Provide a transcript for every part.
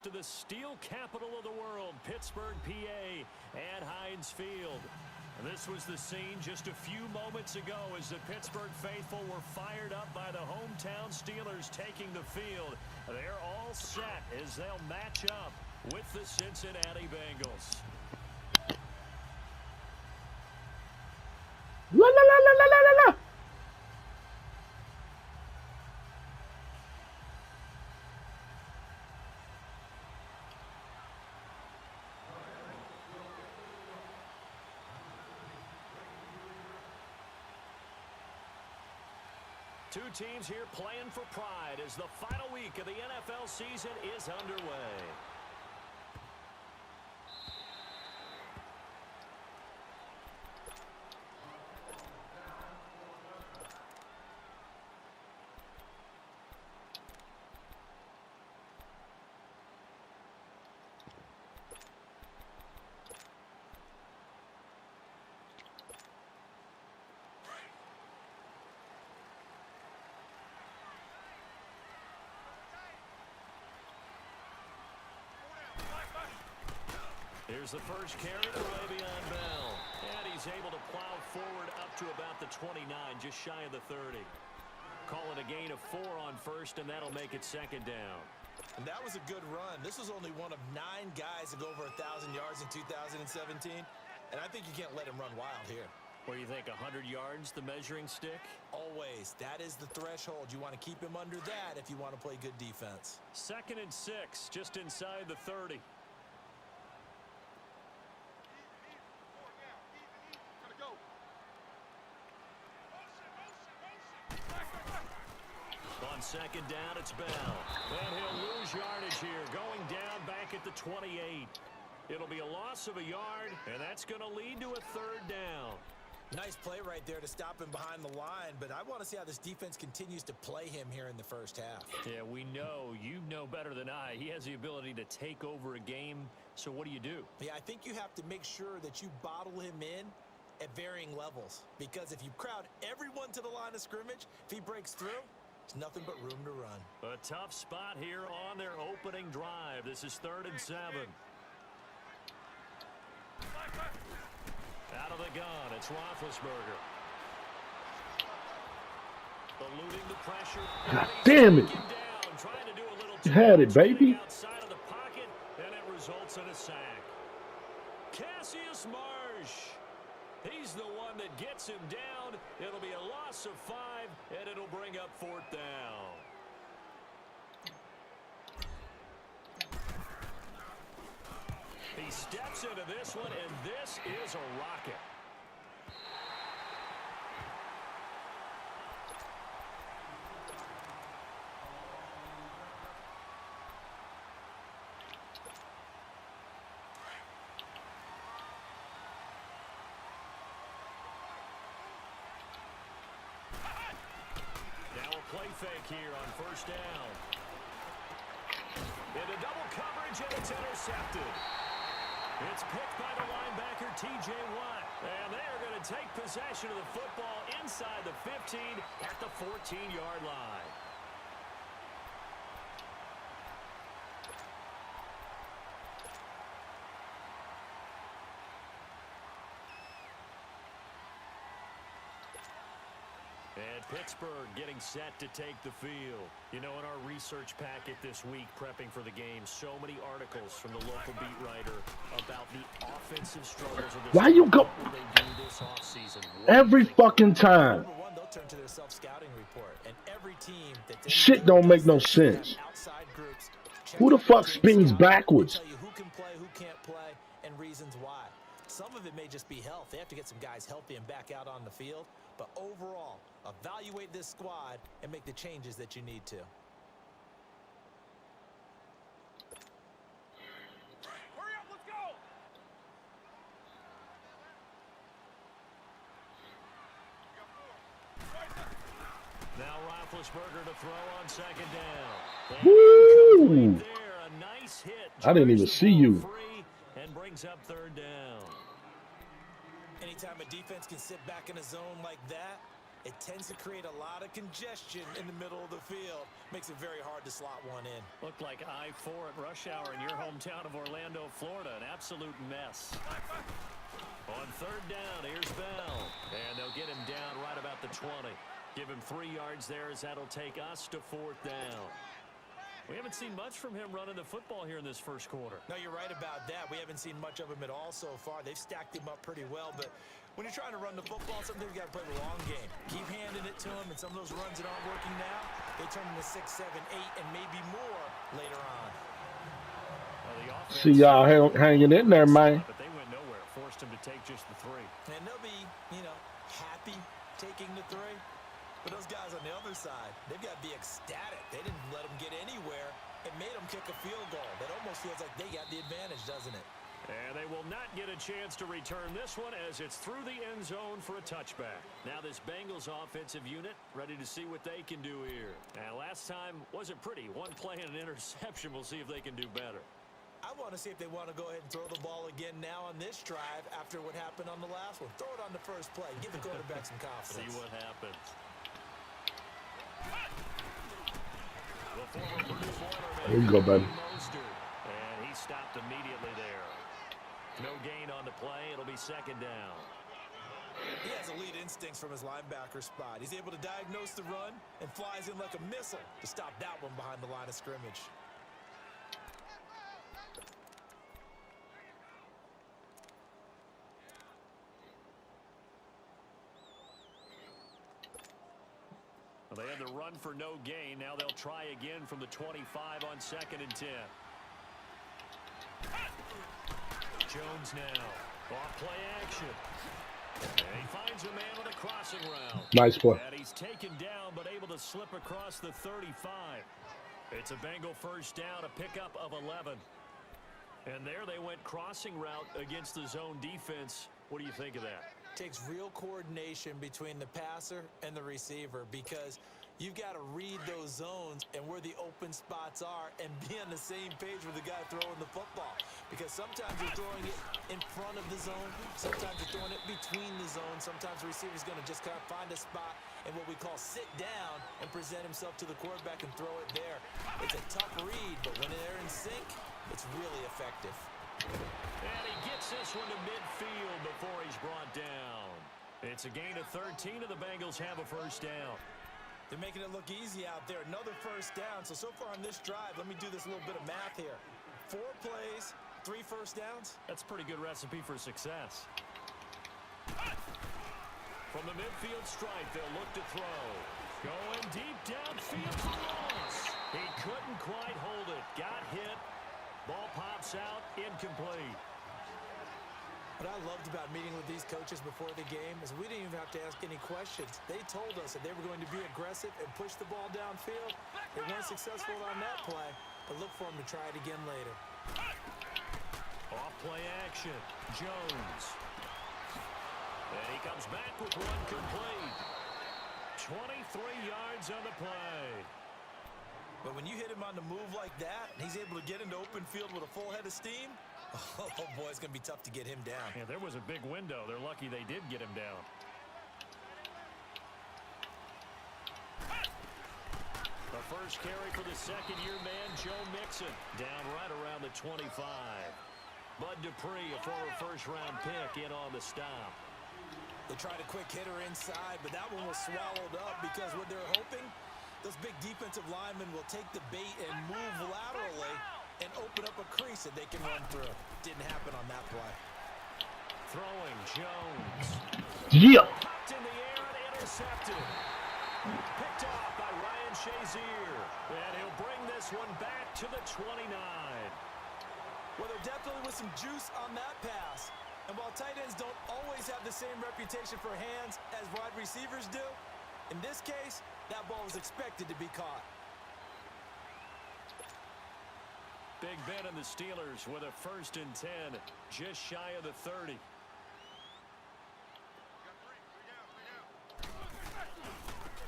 To the steel capital of the world, Pittsburgh, PA, at Heinz Field. This was the scene just a few moments ago as the Pittsburgh faithful were fired up by the hometown Steelers taking the field. They're all set as they'll match up with the Cincinnati Bengals. La la la la la la la. Two teams here playing for pride as the final week of the NFL season is underway. Here's the first carry for Le'Veon Bell. And he's able to plow forward up to about the 29, just shy of the 30. Call it a gain of 4 on first, and that'll make it second down. And that was a good run. This was only one of 9 guys to go over 1,000 yards in 2017. And I think you can't let him run wild here. Where you think 100 yards, the measuring stick? Always. That is the threshold. You want to keep him under that if you want to play good defense. 2nd and 6, just inside the 30. On second down, it's Bell. And he'll lose yardage here, going down back at the 28. It'll be a loss of a yard, and that's going to lead to a 3rd down. Nice play right there to stop him behind the line, but I want to see how this defense continues to play him here in the first half. Yeah, we know. You know better than I. He has the ability to take over a game, so what do you do? Yeah, I think you have to make sure that you bottle him in at varying levels, because if you crowd everyone to the line of scrimmage, if he breaks through, there's nothing but room to run. A tough spot here on their opening drive. This is 3rd and 7. Out of the gun, it's Roethlisberger. Eluding the pressure. God damn it. You had it, baby. Outside of the pocket, and it results in a sack. Cassius Marsh. He's the one that gets him down. It'll be a loss of 5, and it'll bring up 4th down. He steps into this one, and this is a rocket. Play fake here on 1st down. Into double coverage, and it's intercepted. It's picked by the linebacker, T.J. Watt. And they are going to take possession of the football inside the 15 at the 14-yard line. And Pittsburgh getting set to take the field. You know, in our research packet this week, prepping for the game, so many articles from the local beat writer about the offensive struggles of this. Why you go this offseason? every fucking time? Number one, they'll turn to their self-scouting report, and every team that Shit don't make no sense. Who the fuck spins backwards? Tell you who can play, who can't play, and reasons why. Some of it may just be health. They have to get some guys healthy and back out on the field. But overall, evaluate this squad and make the changes that you need to. Hurry up, let's go! Now Roethlisberger to throw on 2nd down. Woo! There, a nice hit. I didn't even see you. Free and brings up 3rd down. Anytime a defense can sit back in a zone like that, it tends to create a lot of congestion in the middle of the field. Makes it very hard to slot one in. Looked like I-4 at rush hour in your hometown of Orlando, Florida. An absolute mess. On third down, here's Bell. And they'll get him down right about the 20. Give him 3 yards there as that'll take us to fourth down. We haven't seen much from him running the football here in this first quarter. No, you're right about that. We haven't seen much of him at all so far. They've stacked him up pretty well, but when you're trying to run the football, sometimes you got to play the long game. Keep handing it to him, and some of those runs that aren't working now, they turn into 6, 7, 8, and maybe more later on. Well, see y'all hanging in there, man. But they went nowhere. Forced him to take just the 3. And they'll be, happy taking the 3. But those guys on the other side, they've got to be ecstatic. They didn't let them get anywhere and made them kick a field goal. That almost feels like they got the advantage, doesn't it? And they will not get a chance to return this one as it's through the end zone for a touchback. Now this Bengals offensive unit ready to see what they can do here. And last time wasn't pretty. 1 play and an interception. We'll see if they can do better. I want to see if they want to go ahead and throw the ball again now on this drive after what happened on the last one. Throw it on the first play. Give the quarterback some confidence. See what happens. The former Purdue Boilerman, There you go, baby. and he stopped immediately there. No gain on the play. It'll be second down. He has elite instincts from his linebacker spot. He's able to diagnose the run and flies in like a missile to stop that one behind the line of scrimmage. Well, they had the run for no gain. Now they'll try again from the 25 on 2nd and 10. Jones now. Off play action. And he finds a man on a crossing route. Nice play. And he's taken down but able to slip across the 35. It's a Bengal first down, a pickup of 11. And there they went crossing route against the zone defense. What do you think of that? Takes real coordination between the passer and the receiver because you've got to read those zones and where the open spots are and be on the same page with the guy throwing the football. Because sometimes you're throwing it in front of the zone, sometimes you're throwing it between the zones, sometimes the receiver's going to just kind of find a spot and what we call sit down and present himself to the quarterback and throw it there. It's a tough read, but when they're in sync, it's really effective. And he gets this one to midfield before he's brought down. It's a gain of 13, and the Bengals have a first down. They're making it look easy out there. Another first down. So far on this drive, let me do this little bit of math here. 4 plays, 3 first downs. That's a pretty good recipe for success. From the midfield stripe, they'll look to throw. Going deep downfield for Ross. He couldn't quite hold it. Got hit. Ball pops out, incomplete. What I loved about meeting with these coaches before the game is we didn't even have to ask any questions. They told us that they were going to be aggressive and push the ball downfield. They weren't successful on that play, but look for them to try it again later. Off play action. Jones. And he comes back with one complete. 23 yards on the play. But when you hit him on the move like that, and he's able to get into open field with a full head of steam, oh boy, it's going to be tough to get him down. Yeah, there was a big window. They're lucky they did get him down. The first carry for the second-year man, Joe Mixon, down right around the 25. Bud Dupree, a former first-round pick, in on the stop. They tried a quick hitter inside, but that one was swallowed up because what they're hoping, those big defensive linemen will take the bait and move laterally and open up a crease that they can run through. Didn't happen on that play. Throwing, Jones. Yeah. Popped in the air and intercepted. Picked off by Ryan Shazier. And he'll bring this one back to the 29. Well, there definitely was some juice on that pass. And while tight ends don't always have the same reputation for hands as wide receivers do, in this case, that ball was expected to be caught. Big Ben and the Steelers with a 1st and 10, just shy of the 30.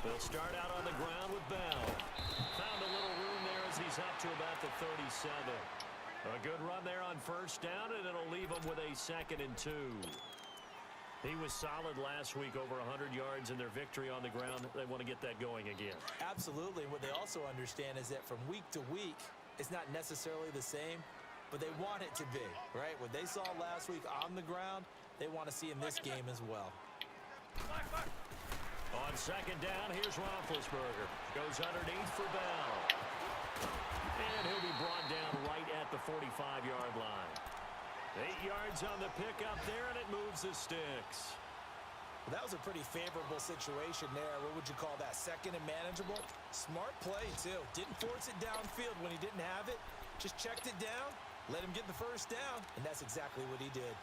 They'll start out on the ground with Bell. Found a little room there as he's up to about the 37. A good run there on 1st down, and it'll leave him with a 2nd and 2. He was solid last week, over 100 yards in their victory on the ground. They want to get that going again. Absolutely. What they also understand is that from week to week, it's not necessarily the same, but they want it to be, right? What they saw last week on the ground, they want to see in this game as well. On second down, here's Roethlisberger. Goes underneath for Bell. And he'll be brought down right at the 45-yard line. 8 yards on the pickup there, and it moves the sticks. Well, that was a pretty favorable situation there. What would you call that? Second and manageable? Smart play, too. Didn't force it downfield when he didn't have it. Just checked it down, let him get the first down, and that's exactly what he did.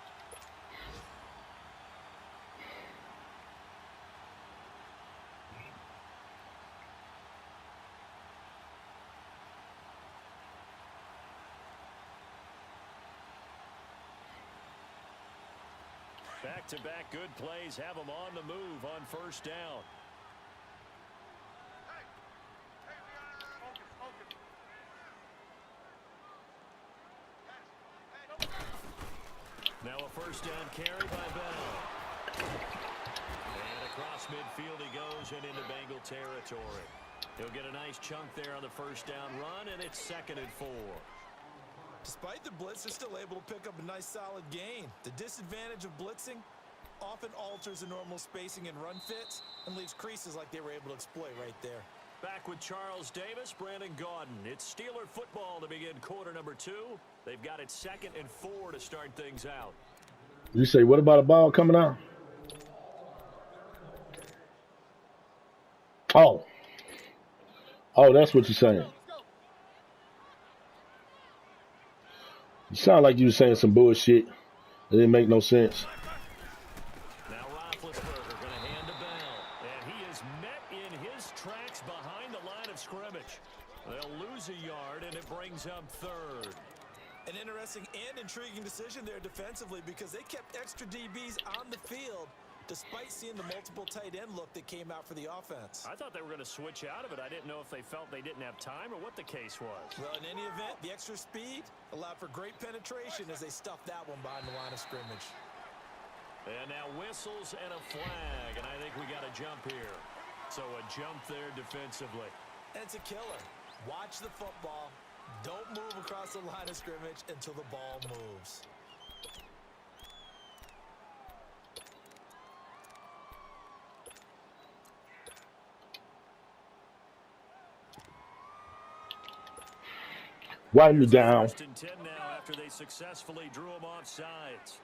Back-to-back good plays have them on the move on first down. Now a first down carry by Bell. And across midfield he goes and into Bengal territory. He'll get a nice chunk there on the first down run, and it's 2nd and 4. Despite the blitz, they're still able to pick up a nice solid gain. The disadvantage of blitzing often alters the normal spacing and run fits and leaves creases like they were able to exploit right there. Back with Charles Davis, Brandon Gaudin. It's Steeler football to begin quarter number 2. They've got it 2nd and 4 to start things out. You say, what about a ball coming out? Oh, that's what you're saying. You sound like you were saying some bullshit. It didn't make no sense. Now Roethlisberger going to hand to Bell. And he is met in his tracks behind the line of scrimmage. They'll lose a yard, and it brings up 3rd. An interesting and intriguing decision there defensively because they kept extra DBs on the field despite seeing the multiple tight end look that came out for the offense. I thought they were going to switch out of it. I didn't know if they felt they didn't have time or what the case was. Well, in any event, the extra speed allowed for great penetration as they stuffed that one behind the line of scrimmage. And now whistles and a flag, and I think we got a jump here. So a jump there defensively. And it's a killer. Watch the football. Don't move across the line of scrimmage until the ball moves. Why you down? 1st and 10 now after they successfully drew him off sides.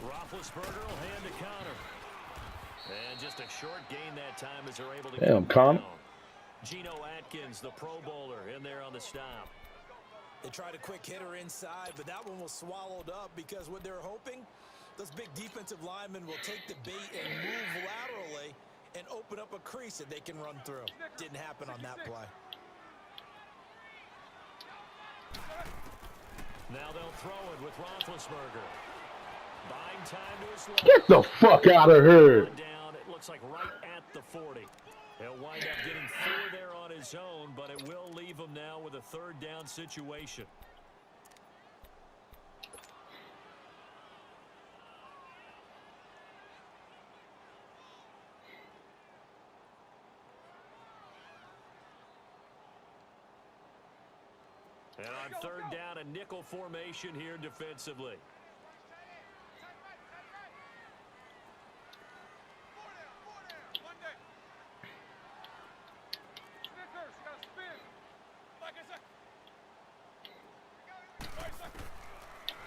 Roethlisberger will hand to Connor. And just a short gain that time as they're able to Damn, Connor. Geno Atkins, the Pro Bowler, in there on the stop. They tried a quick hitter inside, but that one was swallowed up because what they're hoping, those big defensive linemen will take the bait and move laterally and open up a crease that they can run through. Didn't happen on that play. Now they'll throw it with Roethlisberger. Buying time to his left. Get the fuck out of here. Down, it looks like right at the 40. He'll wind up getting 4 there on his own, but it will leave him now with a 3rd down situation. And on 3rd down, a nickel formation here defensively.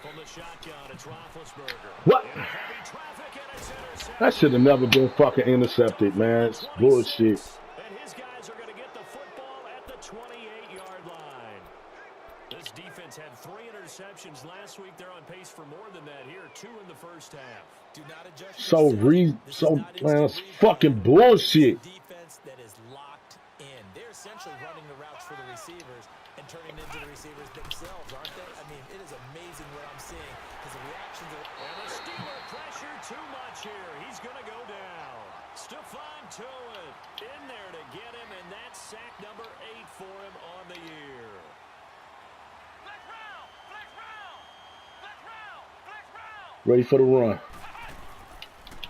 From the shotgun, it's Roethlisberger. What? In heavy traffic, and it's intercepted. That should have never been fucking intercepted, man. It's bullshit. And his guys are going to get the football at the 28-yard line. This defense had 3 interceptions last week. They're on pace for more than that here. 2 in the first half. Do not adjust Man, it's fucking bullshit. Defense that is locked in. They're essentially running the routes for the receivers and turning into the receivers themselves, aren't they? I mean, it is amazing what I'm seeing because the reactions are... And the Steeler pressure too much here. He's going to go down. Stephon Tuitt in there to Ready for the run.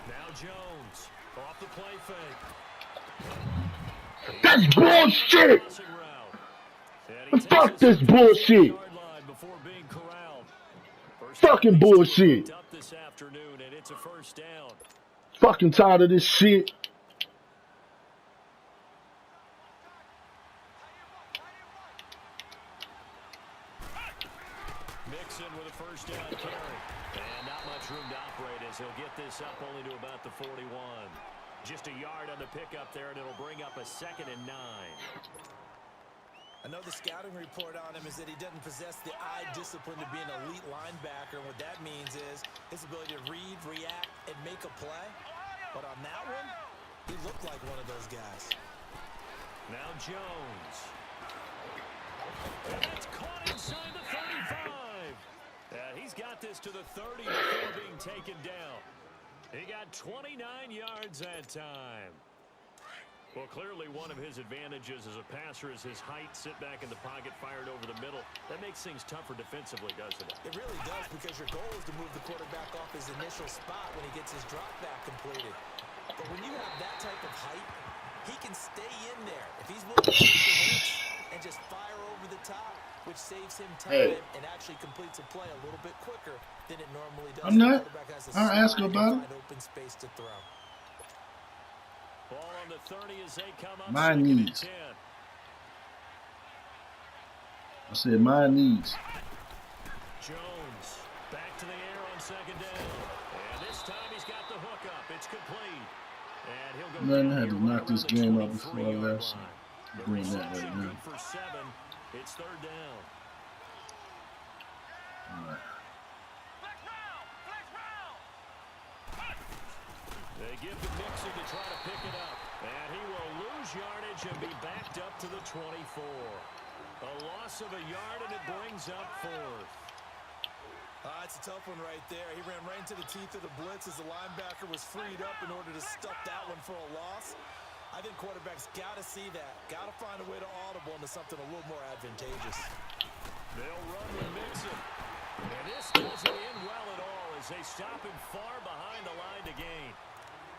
Now Jones off the play fake. That's bullshit! Crossing route. And he Fuck takes this it bullshit! yard line before being corralled. First Fucking time these two have bullshit! hooked up this afternoon, and it's a first down. Fucking tired of this shit. Mixon with a first down carry. And not much room to operate as he'll get this up only to about the 41. Just a yard on the pickup there, and it'll bring up a 2nd and 9. I know the scouting report on him is that he doesn't possess the eye discipline to be an elite linebacker. And what that means is his ability to read, react, and make a play. But on that one, he looked like one of those guys. Now Jones. And it's caught inside the 35. And he's got this to the 30 before being taken down. He got 29 yards that time. Well, clearly one of his advantages as a passer is his height. Sit back in the pocket, fired over the middle. That makes things tougher defensively, doesn't it? It really does, because your goal is to move the quarterback off his initial spot when he gets his drop back completed. But when you have that type of height, he can stay in there. If he's willing to take the hits and just fire over the top, which saves him time and actually completes a play a little bit quicker than it normally does. I'm not. The quarterback has to I'll ask slide about and it. find open space to throw. Ball on the 30 as they come up. My 2nd and knees. 10. I said my needs. Jones back to the air on 2nd down. And this time he's got the hook up. It's complete. And he'll go Man, down I had to here knock right this around the game out before I 23-yard left, so line. The doing that right reception now. good for 7. It's 3rd down. All right. They give to Mixon to try to pick it up. And he will lose yardage and be backed up to the 24. A loss of a yard, and it brings up 4th. It's a tough one right there. He ran right into the teeth of the blitz as the linebacker was freed up in order to stuff that one for a loss. I think quarterbacks got to see that. Got to find a way to audible into something a little more advantageous. They'll run with Mixon. And this doesn't end well at all as they stop him far behind the line to gain.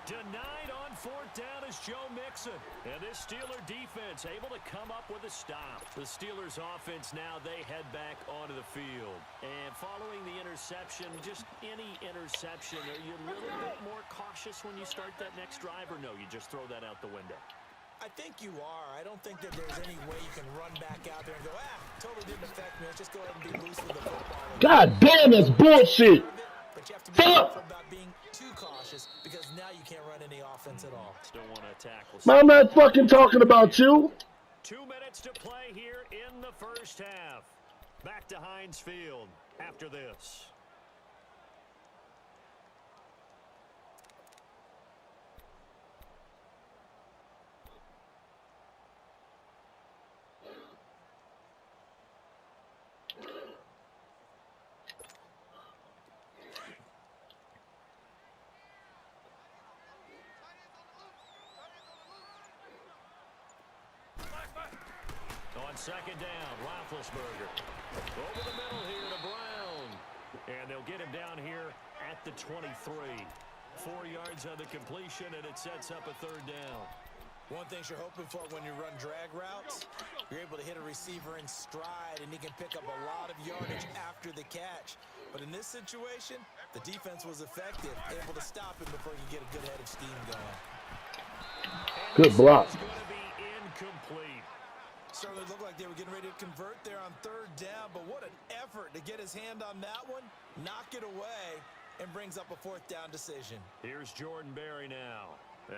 Denied on 4th down is Joe Mixon. And this Steeler defense able to come up with a stop. The Steelers offense now, they head back onto the field. And following the interception, just any interception, are you a little bit more cautious when you start that next drive, or no, you just throw that out the window? I think you are. I don't think that there's any way you can run back out there and go, totally didn't affect me. Let's just go ahead and be loose with the football. God damn, that's bullshit! But you have to be careful about being too cautious, because now you can't run any offense at all. Still want to tackle. I'm not fucking talking about you. 2 minutes to play here in the first half. Back to Heinz Field after this. On 2nd down, Roethlisberger. Over the middle here to Brown. And they'll get him down here at the 23. 4 yards on the completion, and it sets up a 3rd down. One thing you're hoping for when you run drag routes, you're able to hit a receiver in stride, and he can pick up a lot of yardage after the catch. But in this situation, the defense was effective, able to stop him before he could get a good head of steam going. Good block. It's going to be incomplete. Certainly looked like they were getting ready to convert there on 3rd down, but what an effort to get his hand on that one, knock it away, and brings up a 4th down decision. Here's Jordan Berry now,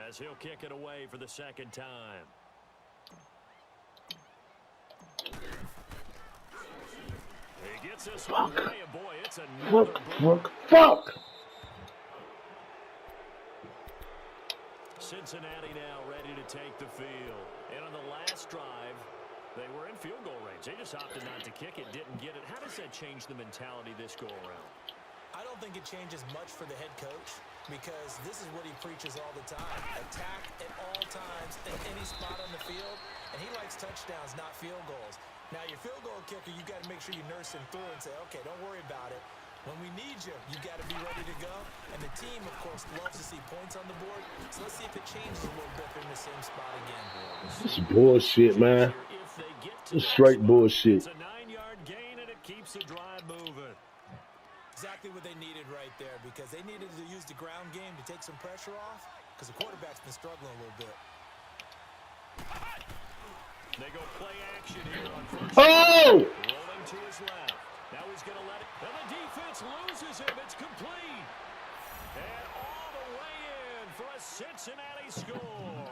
as he'll kick it away for the 2nd time. He gets this one away, and boy, it's another Fuck! Cincinnati now ready to take the field. And on the last drive, they were in field goal range. They just opted not to kick it, didn't get it. How does that change the mentality this go around? I don't think it changes much for the head coach, because this is what he preaches all the time. Attack at all times, at any spot on the field, and he likes touchdowns, not field goals. Now, your field goal kicker, you got to make sure you nurse him through and say, okay, don't worry about it. When we need you, you got to be ready to go. And the team, of course, loves to see points on the board. So let's see if it changes a little bit. They're in the same spot again. This is bullshit, man. This is straight bullshit. It's a 9-yard gain, and it keeps the drive moving. Exactly what they needed right there, because they needed to use the ground game to take some pressure off, because the quarterback's been struggling a little bit. They go play action here on first. Oh! Rolling to his left. Now he's going to let it. And the defense loses him. It's complete. And all the way in for a Cincinnati score.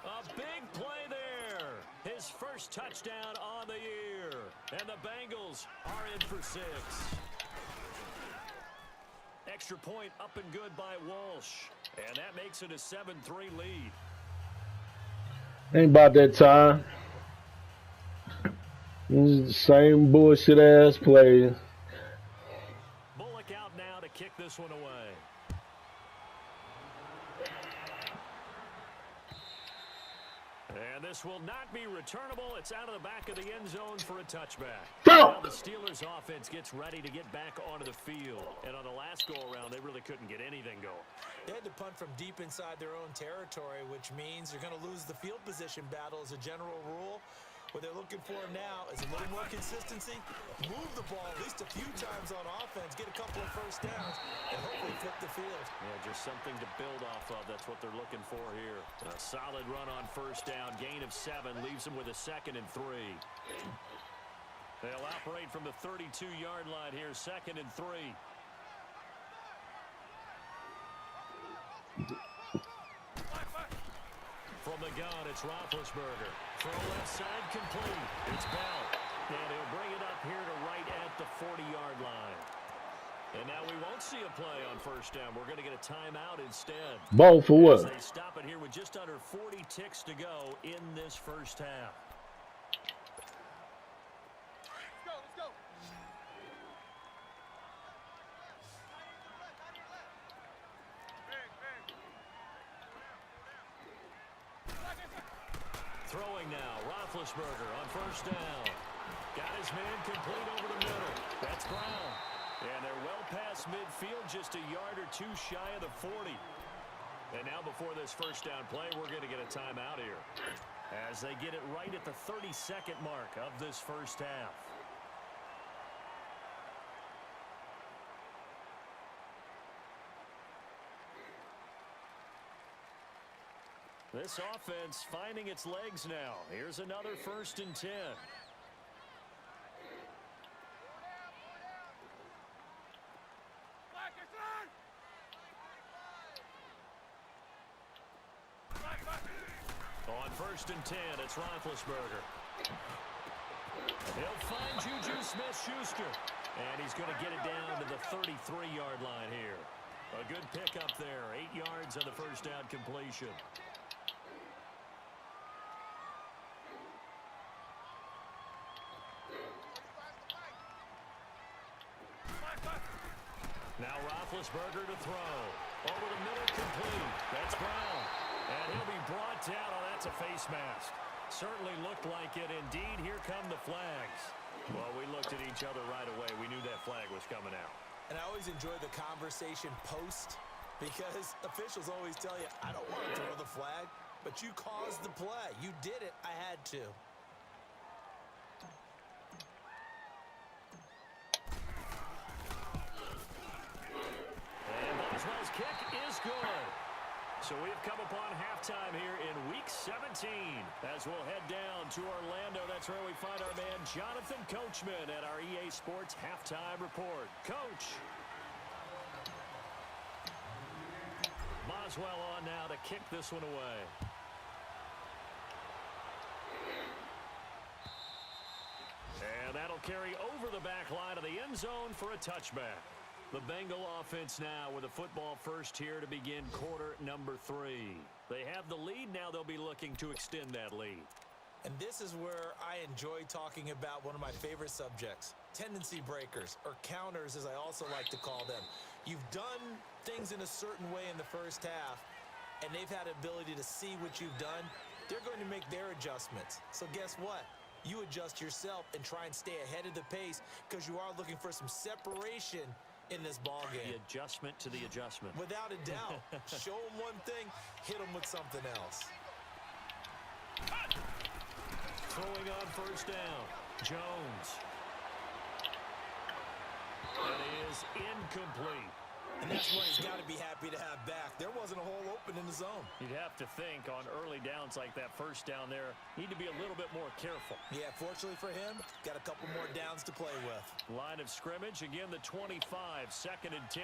A big play there. His first touchdown on the year. And the Bengals are in for 6. Extra point up and good by Walsh. And that makes it a 7-3 lead. Ain't about that time. This is the same bullshit ass play. Bullock out now to kick this one away. And this will not be returnable. It's out of the back of the end zone for a touchback. Now the Steelers offense gets ready to get back onto the field. And on the last go-around, they really couldn't get anything going. They had to punt from deep inside their own territory, which means you're going to lose the field position battle as a general rule. What they're looking for now is a little more consistency, move the ball at least a few times on offense, get a couple of first downs, and hopefully flip the field. Yeah, just something to build off of. That's what they're looking for here. A solid run on first down, gain of 7, leaves them with a 2nd and 3. They'll operate from the 32-yard line here, 2nd and 3. From the gun, it's Roethlisberger. Throw left side complete. It's Bell. And he'll bring it up here to right at the 40-yard line. And now we won't see a play on first down. We're going to get a timeout instead. Ball for what? They stop it here with just under 40 ticks to go in this first half. Let's go. Throwing now, Roethlisberger on first down. Got his man complete over the middle. That's Brown. And they're well past midfield, just a yard or 2 shy of the 40. And now before this first down play, we're going to get a timeout here, as they get it right at the 32nd mark of this first half. This offense finding its legs now. Here's another 1st and 10. On 1st and 10, it's Roethlisberger. He'll find Juju Smith-Schuster. And he's going to get it down to the 33-yard line here. A good pickup there. 8 yards on the first down completion. Now Roethlisberger to throw. Over the middle, complete. That's Brown. And he'll be brought down. Oh, that's a face mask. Certainly looked like it. Indeed, here come the flags. Well, we looked at each other right away. We knew that flag was coming out. And I always enjoy the conversation post, because officials always tell you, I don't want to throw the flag, but you caused the play. You did it. I had to. And Boswell's kick is good. So we've come upon halftime here in Week 17. As we'll head down to Orlando, that's where we find our man Jonathan Coachman at our EA Sports Halftime Report. Coach. Boswell on now to kick this one away. And that'll carry over the back line of the end zone for a touchback. The Bengal offense now with a football first here to begin quarter number 3. They have the lead. Now they'll be looking to extend that lead. And this is where I enjoy talking about one of my favorite subjects, tendency breakers, or counters as I also like to call them. You've done things in a certain way in the first half, and they've had ability to see what you've done. They're going to make their adjustments. So guess what? you adjust yourself and try and stay ahead of the pace because you are looking for some separation in this ball game. The adjustment to the adjustment. Without a doubt. Show them one thing, hit them with something else. Throwing on first down. Jones. That is incomplete. And that's what he's got to be happy to have back. There wasn't a hole open in the zone. You'd have to think on early downs like that first down there, need to be a little bit more careful. Yeah, fortunately for him, got a couple more downs to play with. Line of scrimmage, again the 25, 2nd and 10.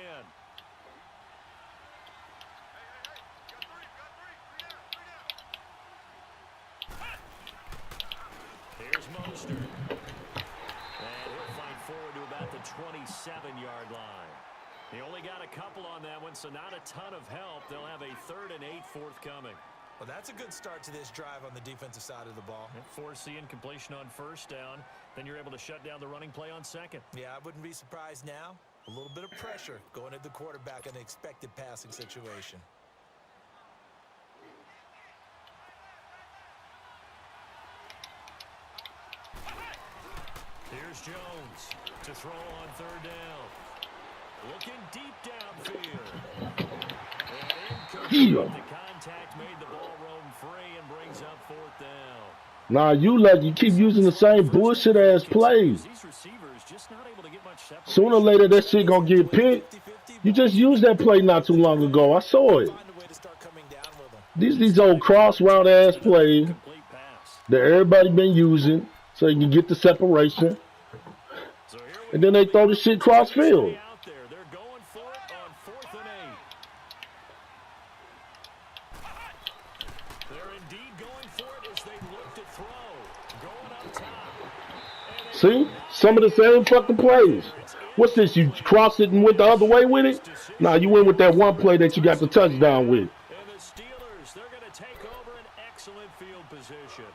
Here's Mostert. And he'll fight forward to about the 27-yard line. He only got a couple on that one, so not a ton of help. They'll have a 3rd and 8 forthcoming. Well, that's a good start to this drive on the defensive side of the ball. Force the incompletion on first down. Then you're able to shut down the running play on 2nd. Yeah, I wouldn't be surprised now. A little bit of pressure going at the quarterback in an expected passing situation. Here's Jones to throw on 3rd down. Looking deep downfield. And incomplete. The contact made the ball roam free and brings up 4th down. Nah, you keep using the same bullshit ass plays. These receivers just not able to get much separation. Sooner or later, that shit gonna get picked. You just used that play not too long ago. I saw it. These old cross route ass plays that everybody been using so you can get the separation. And then they throw the shit cross field. They're going for it on 4th and 8. They're indeed going for it as they look to throw. Going up top. See? Some of the same fucking plays. What's this? You crossed it and went the other way with it? Nah, you went with that one play that you got the touchdown with. And the Steelers, they're going to take over an excellent field position.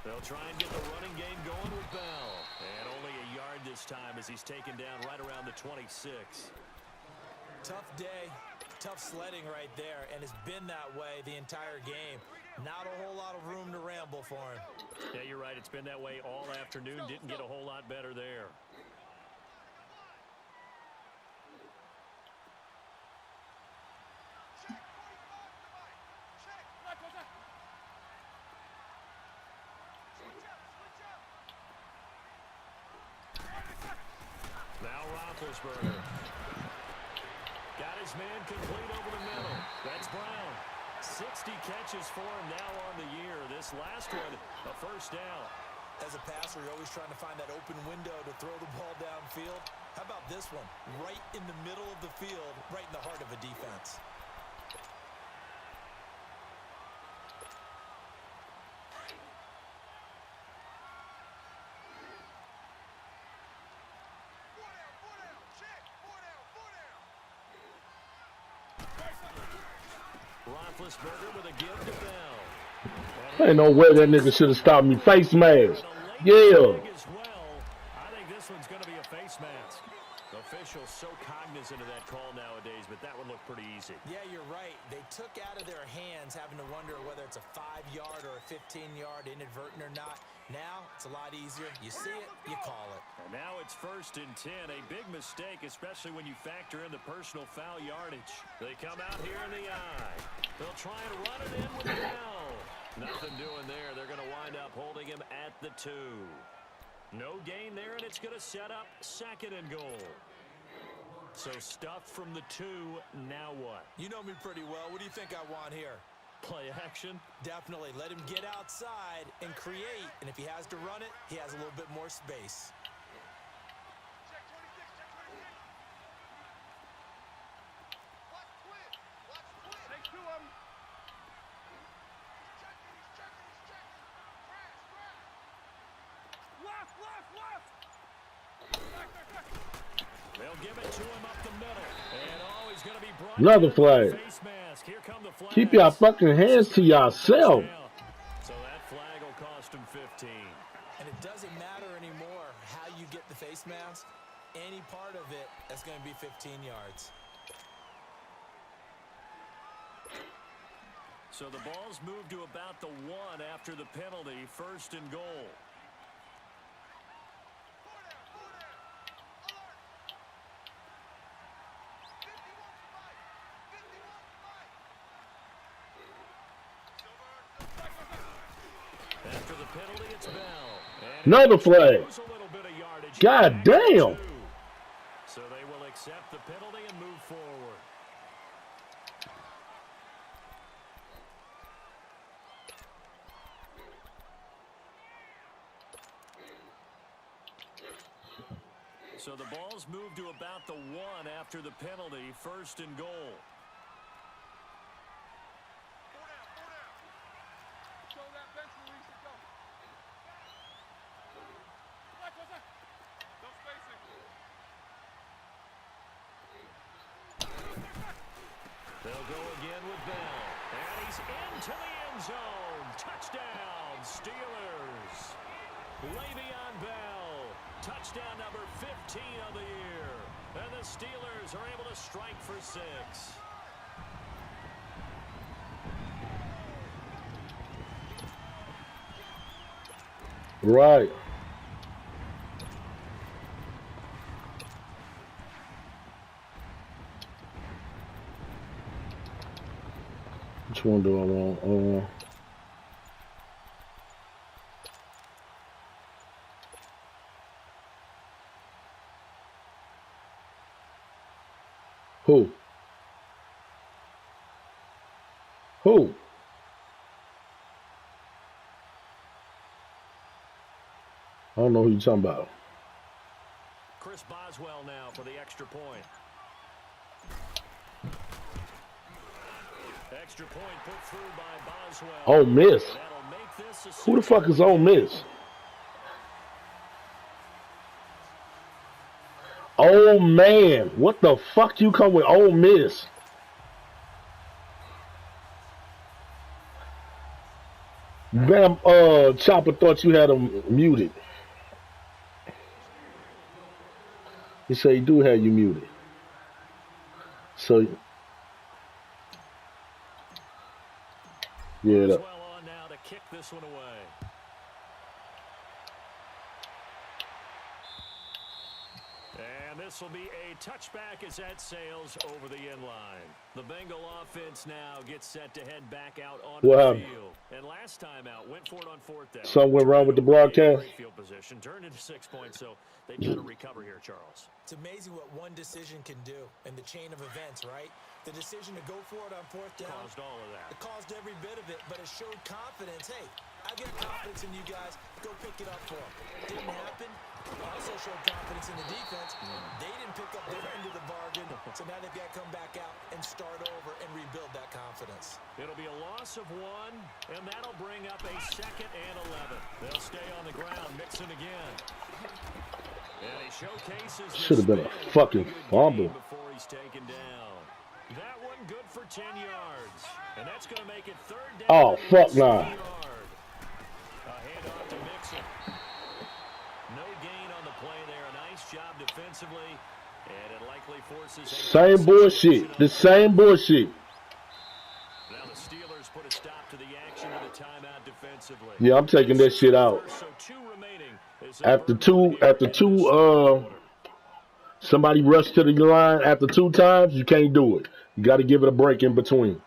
They'll try and get the running game going with Bell. And only a yard this time as he's taken down right around the 26. Tough day, tough sledding right there, and it's been that way the entire game. Not a whole lot of room to ramble for him. Yeah, you're right. It's been that way all afternoon. Didn't get a whole lot better there. Now Roethlisberger. Got his man complete over the middle. That's Brown. 60 catches for him now on the year. This last one, a first down. As a passer, you're always trying to find that open window to throw the ball downfield. How about this one? Right in the middle of the field, right in the heart of a defense. Roethlisberger with a give to Bell. Ain't no way that nigga should have stopped me. Face mask. Yeah. As well. I think this one's going to be a face mask. Officials so cognizant of that call nowadays, but that one looked pretty easy. Yeah, you're right. They took out of their hands having to wonder whether it's a 5-yard or a 15-yard inadvertent or not. Now, it's a lot easier. You see it, you call it. And now it's 1st and 10. A big mistake, especially when you factor in the personal foul yardage. They come out here in the eye. They'll try and run it in with Bell. Nothing doing there. They're going to wind up holding him at the 2. No gain there, and it's going to set up 2nd and goal. So stuffed from the 2, now what? You know me pretty well. What do you think I want here? Play action? Definitely. Let him get outside and create. And if he has to run it, he has a little bit more space. Check 26, check 26. Watch twin. Watch twin. Take 2 of them. He's checking. Crash. Left. They'll give it to him up the middle. And he's going to be brought Another flag. face mask. Here come the flags. Keep your fucking hands to yourself. So that flag will cost him 15. That's going to be 15 yards. So the ball's moved to about the 1 after the penalty, 1st and goal. After the penalty, it's Bell. Another flag. God damn. So they will accept the penalty and move forward. So the ball's moved to about the 1 after the penalty, 1st and goal. They'll go again with Bell. And he's into the end zone. Touchdown, Steelers. Le'Veon Bell. Touchdown number 15 of the year. And the Steelers are able to strike for 6. Right. Which one do I want? Who? Who? I don't know who you're talking about. Chris Boswell now for the extra point. Extra point put through by Boswell. Ole Miss. That'll make this a Who the fuck is Ole Miss? Oh man, what the fuck you come with Ole Miss? Bam, Chopper thought you had him muted. He said he do have you muted. So yeah. Boswell on now to kick this one away. And this will be a touchback as that sails over the end line. The Bengal offense now gets set to head back out on the field. And last time out, went for it on 4th down. Something went wrong with the broadcast. Field position turned into 6 points, so they've got to recover here, Charles. It's amazing what one decision can do in the chain of events, right? The decision to go for it on 4th down. Caused all of that. It caused every bit of it, but it showed confidence. Hey, I got confidence in you guys. Go pick it up for them. Didn't happen. Also showed confidence in the defense. They didn't pick up their end of the bargain, so now they've got to come back out and start over and rebuild that confidence. It'll be a loss of 1, and that'll bring up a 2nd and 11. They'll stay on the ground, mixing again. And he showcases should have been a fucking fumble before he's taken down. That one good for 10 yards, and that's going to make it 3rd down. Oh fuck nah. A handoff to Mixon. No gain on the play there. A nice job defensively, and it likely forces same bullshit. The same bullshit. Now the Steelers put a stop to the action with a timeout defensively. Yeah, I'm taking that shit out. So 2 remaining. After two, somebody rushed to the line after 2 times, you can't do it. You got to give it a break in between.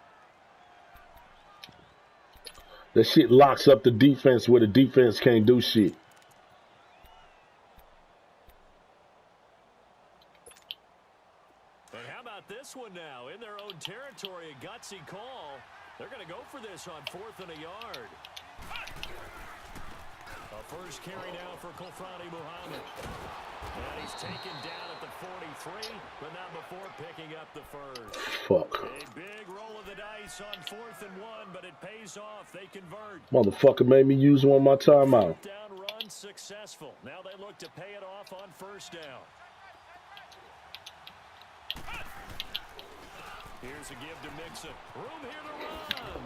That shit locks up the defense where the defense can't do shit. And how about this one now? In their own territory, a gutsy call. They're going to go for this on 4th and a yard. A first carry now for Kofrani Muhammad. And he's taken down at the 43, but not before picking up the first. Fuck. A big roll of the dice on 4th and 1, but it pays off. They convert. Motherfucker made me use one of my timeout. Down run successful. Now they look to pay it off on 1st down. Here's a give to Mixon. Room here to run.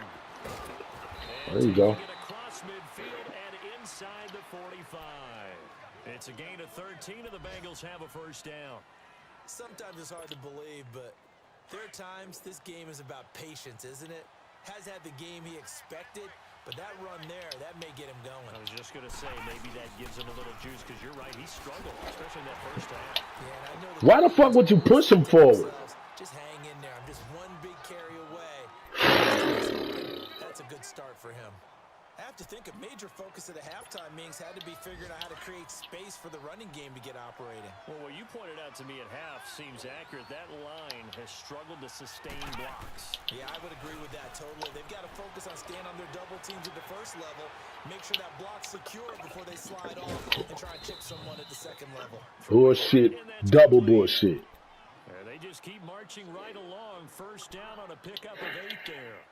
There you go. Across midfield and inside the 45. It's a gain of 13, and the Bengals have a 1st down. Sometimes it's hard to believe, but there are times this game is about patience, isn't it? Has had the game he expected, but that run there, that may get him going. I was just going to say, maybe that gives him a little juice, because you're right, he struggled, especially in that first half. Yeah, and I know Why the fuck would you push him forward? Just hang in there. I'm just one big carry away. That's a good start for him. I have to think a major focus of the halftime meetings had to be figuring out how to create space for the running game to get operating. Well, what you pointed out to me at half seems accurate. That line has struggled to sustain blocks. Yeah, I would agree with that totally. They've got to focus on staying on their double teams at the first level, make sure that block's secure before they slide off and try and chip someone at the second level. Bullshit. Double bullshit. They just keep marching right along. First down on a pickup of 8 there.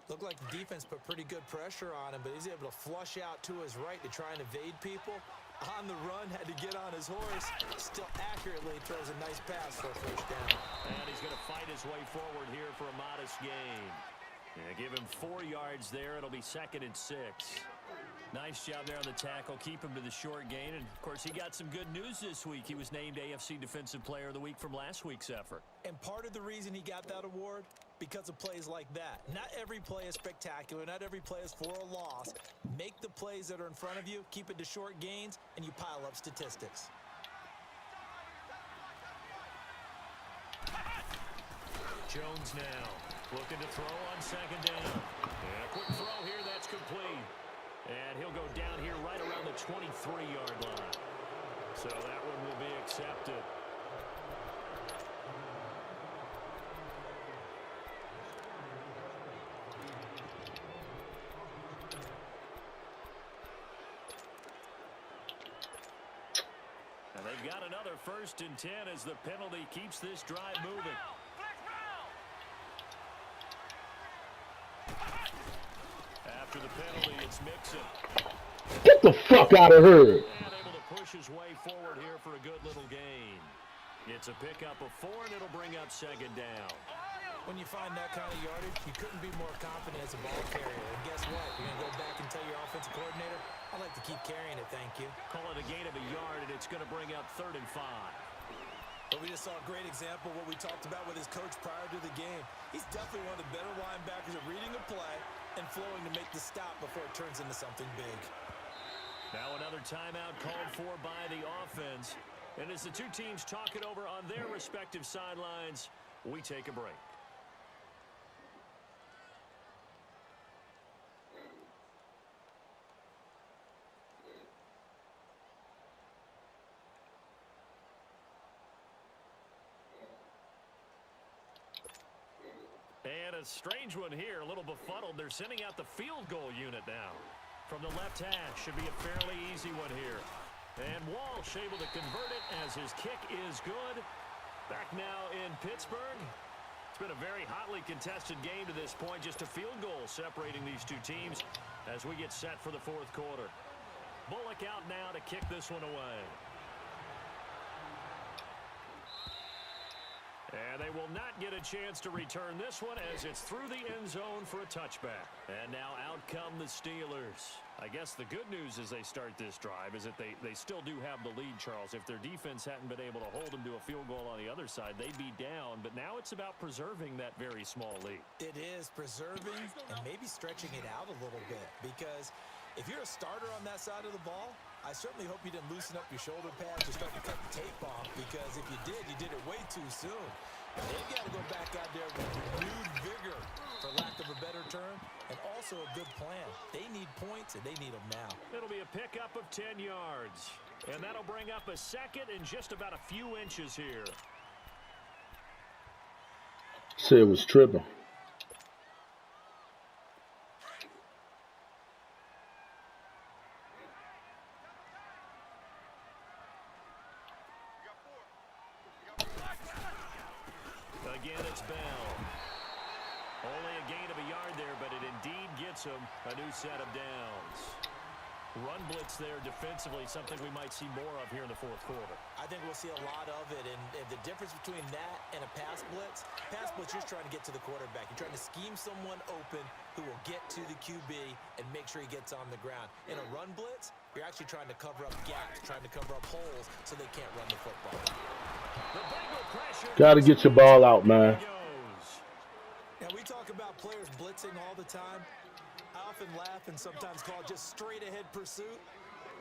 Looked like the defense put pretty good pressure on him, but he's able to flush out to his right to try and evade people. On the run, had to get on his horse. Still accurately throws a nice pass for a first down. And he's going to fight his way forward here for a modest gain. Yeah, give him 4 yards there. It'll be 2nd and 6. Nice job there on the tackle. Keep him to the short gain. And, of course, he got some good news this week. He was named AFC Defensive Player of the Week from last week's effort. And part of the reason he got that award, because of plays like that. Not every play is spectacular. Not every play is for a loss. Make the plays that are in front of you, keep it to short gains, and you pile up statistics. Jones now looking to throw on 2nd down. And a quick throw here. That's complete. And he'll go down here right around the 23-yard line. So that one will be accepted. And they've got another 1st and 10 as the penalty keeps this drive moving. After the penalty, it's Mixon. Get the fuck out of here. And able to push his way forward here for a good little gain. It's a pickup of 4, and it'll bring up 2nd down. When you find that kind of yardage, you couldn't be more confident as a ball carrier. And guess what? You're going to go back and tell your offensive coordinator, I'd like to keep carrying it, thank you. Call it a gain of a yard, and it's going to bring up 3rd and 5. But we just saw a great example of what we talked about with his coach prior to the game. He's definitely one of the better linebackers at reading a play and flowing to make the stop before it turns into something big. Now another timeout called for by the offense. And as the two teams talk it over on their respective sidelines, we take a break. And a strange one here, a little befuddled. They're sending out the field goal unit now. From the left hash, should be a fairly easy one here. And Walsh able to convert it as his kick is good. Back now in Pittsburgh. It's been a very hotly contested game to this point. Just a field goal separating these two teams as we get set for the 4th quarter. Bullock out now to kick this one away. And they will not get a chance to return this one as it's through the end zone for a touchback. And now out come the Steelers. I guess the good news as they start this drive is that they still do have the lead, Charles. If their defense hadn't been able to hold them to a field goal on the other side, they'd be down. But now it's about preserving that very small lead. It is preserving and maybe stretching it out a little bit, because if you're a starter on that side of the ball, I certainly hope you didn't loosen up your shoulder pads or start to cut the tape off, because if you did it way too soon. And they've got to go back out there with renewed vigor, for lack of a better term, and also a good plan. They need points, and they need them now. It'll be a pickup of 10 yards. And that'll bring up a 2nd and just about a few inches here. Said it was tripping. Again, it's Bell. Only a gain of a yard there, but it indeed gets him a new set of downs. Run blitz there defensively, something we might see more of here in the 4th quarter. I think we'll see a lot of it, and the difference between that and a pass blitz, you're just trying to get to the quarterback. You're trying to scheme someone open who will get to the QB and make sure he gets on the ground. In a run blitz, You're actually trying to cover up gaps, trying to cover up holes so they can't run the football. The Bengal pressure. Got to get your ball out, man. Now, we talk about players blitzing all the time. I often laugh and sometimes call it just straight-ahead pursuit.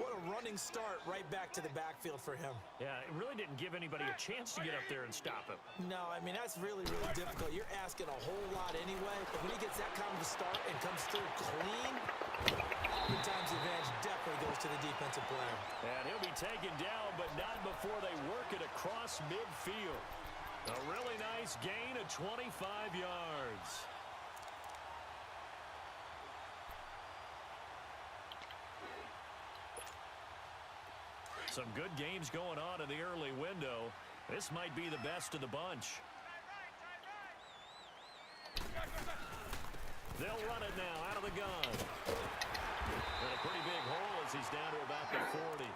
What a running start right back to the backfield for him. Yeah, it really didn't give anybody a chance to get up there and stop him. No, I mean, that's really, really difficult. You're asking a whole lot anyway. But when he gets that kind of a start and comes through clean, oftentimes the advantage definitely goes to the defensive player. And he'll be taken down, but not before they work it across midfield. A really nice gain of 25 yards. Some good games going on in the early window. This might be the best of the bunch. They'll run it now out of the gun. And a pretty big hole as he's down to about the 40.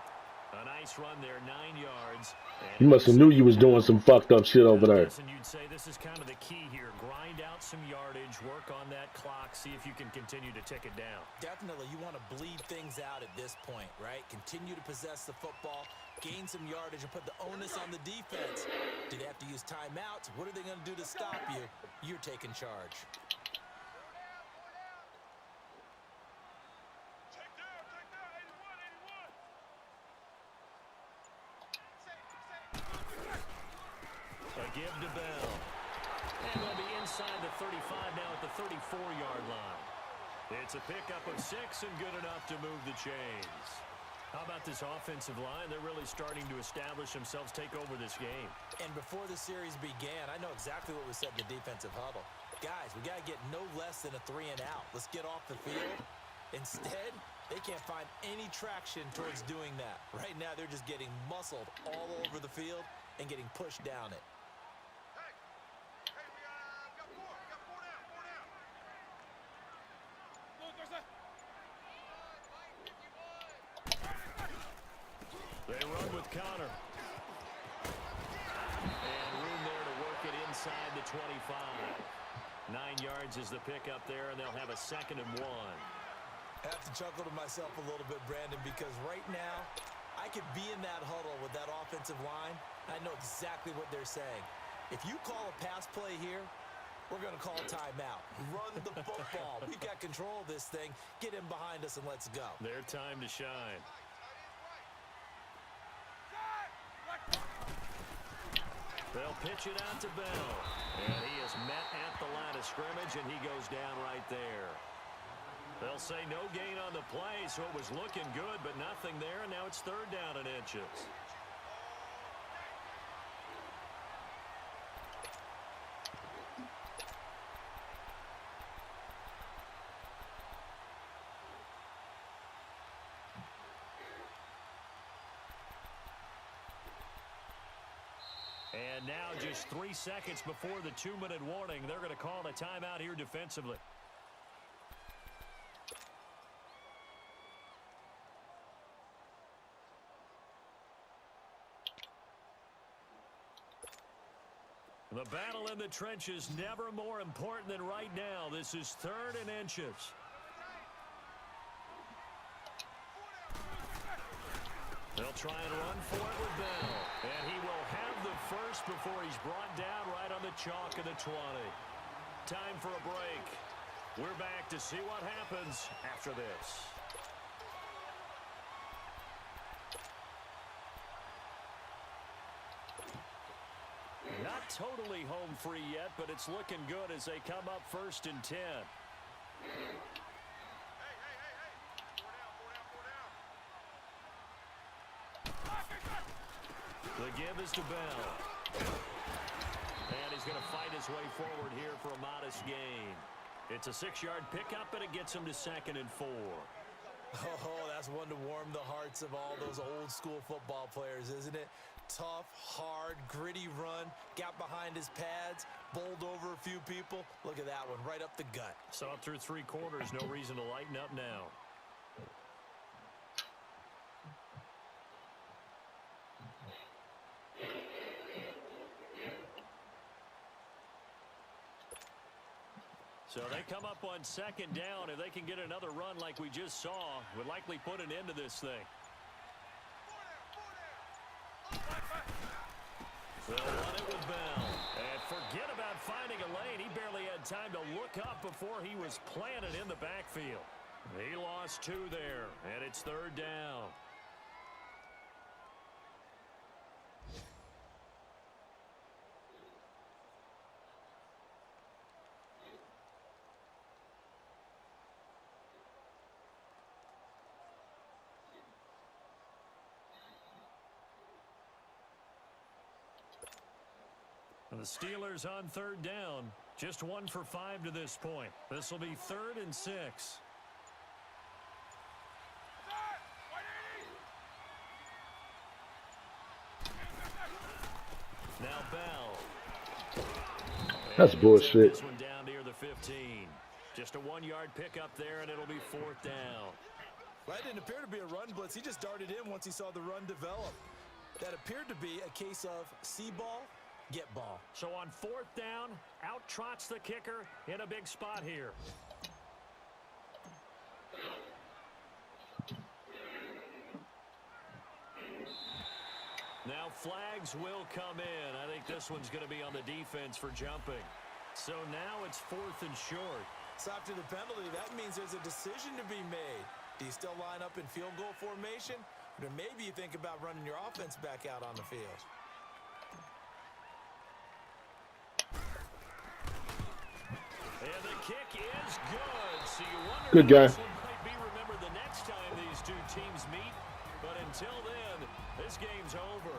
A nice run there, 9 yards. You must have knew you was doing some fucked up shit over there. And you'd say this is kind of the key here. Grind out some yardage, work on that clock, see if you can continue to tick it down. Definitely, you want to bleed things out at this point, right? Continue to possess the football, gain some yardage, and put the onus on the defense. Do they have to use timeouts? What are they going to do to stop you? You're taking charge. Give to Bell. And they'll be inside the 35 now at the 34-yard line. It's a pickup of 6 and good enough to move the chains. How about this offensive line? They're really starting to establish themselves, take over this game. And before the series began, I know exactly what was said in the defensive huddle. Guys, we got to get no less than a 3 and out. Let's get off the field. Instead, they can't find any traction towards doing that. Right now, they're just getting muscled all over the field and getting pushed down it. They run with Connor. And room there to work it inside the 25. 9 yards is the pickup there, and they'll have a 2nd and 1. I have to chuckle to myself a little bit, Brandon, because right now, I could be in that huddle with that offensive line. I know exactly what they're saying. If you call a pass play here, we're going to call a timeout. Run the football. We've got control of this thing. Get in behind us and let's go. Their time to shine. They'll pitch it out to Bell. And he is met at the line of scrimmage, and he goes down right there. They'll say no gain on the play, so it was looking good, but nothing there, and now it's 3rd down and inches. And now just 3 seconds before the 2-minute warning, they're going to call a timeout here defensively. The battle in the trenches never more important than right now. This is 3rd and inches. They'll try and run for it with Bell. And he will have the first before he's brought down right on the chalk of the 20. Time for a break. We're back to see what happens after this. Not totally home free yet, but it's looking good as they come up 1st and 10. The give is to Bell. And he's going to fight his way forward here for a modest gain. It's a 6-yard pickup, and it gets him to 2nd and 4. Oh, that's one to warm the hearts of all those old-school football players, isn't it? Tough, hard, gritty run, got behind his pads, bowled over a few people. Look at that one, right up the gut. Saw it through 3 quarters, no reason to lighten up now. So they come up on second down. If they can get another run like we just saw, would likely put an end to this thing. They'll run it with Bell. And forget about finding a lane. He barely had time to look up before he was planted in the backfield. He lost 2 there, and it's third down. The Steelers on third down. Just 1 for 5 to this point. This will be 3rd and 6. Now Bell. That's bullshit. This one down near the 15. Just a 1-yard pickup there, and it'll be 4th down. Well, that didn't appear to be a run blitz. He just darted in once he saw the run develop. That appeared to be a case of see ball, get ball. So on 4th down, out trots the kicker in a big spot here. Now flags will come in. I think this one's going to be on the defense for jumping. So now it's 4th and short. So after the penalty, that means there's a decision to be made. Do you still line up in field goal formation? Or maybe you think about running your offense back out on the field. And the kick is good. So you wonder good guy. This one might be remembered the next time these 2 teams meet. But until then, this game's over.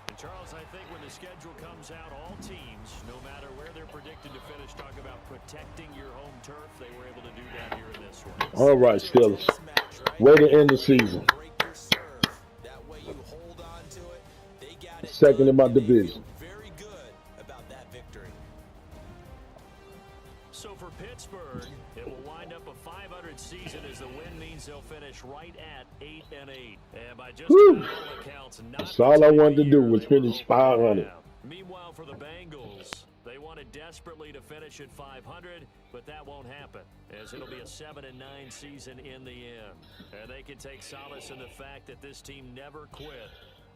And Charles, I think when the schedule comes out, all teams, no matter where they're predicted to finish, talk about protecting your home turf. They were able to do that here in this one. All right, Steelers. Way to end the season. Second in my division. Very good about that victory. So for Pittsburgh, it will wind up a 500 season as the win means they'll finish right at 8-8. And by just all accounts, that's all I wanted to do was finish 500. Meanwhile, for the Bengals, they wanted desperately to finish at 500, but that won't happen, as it'll be a 7-9 season in the end. And they can take solace in the fact that this team never quit.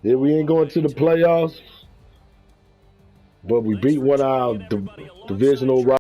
Yeah, we ain't going to the playoffs, but we beat one of our divisional rivals.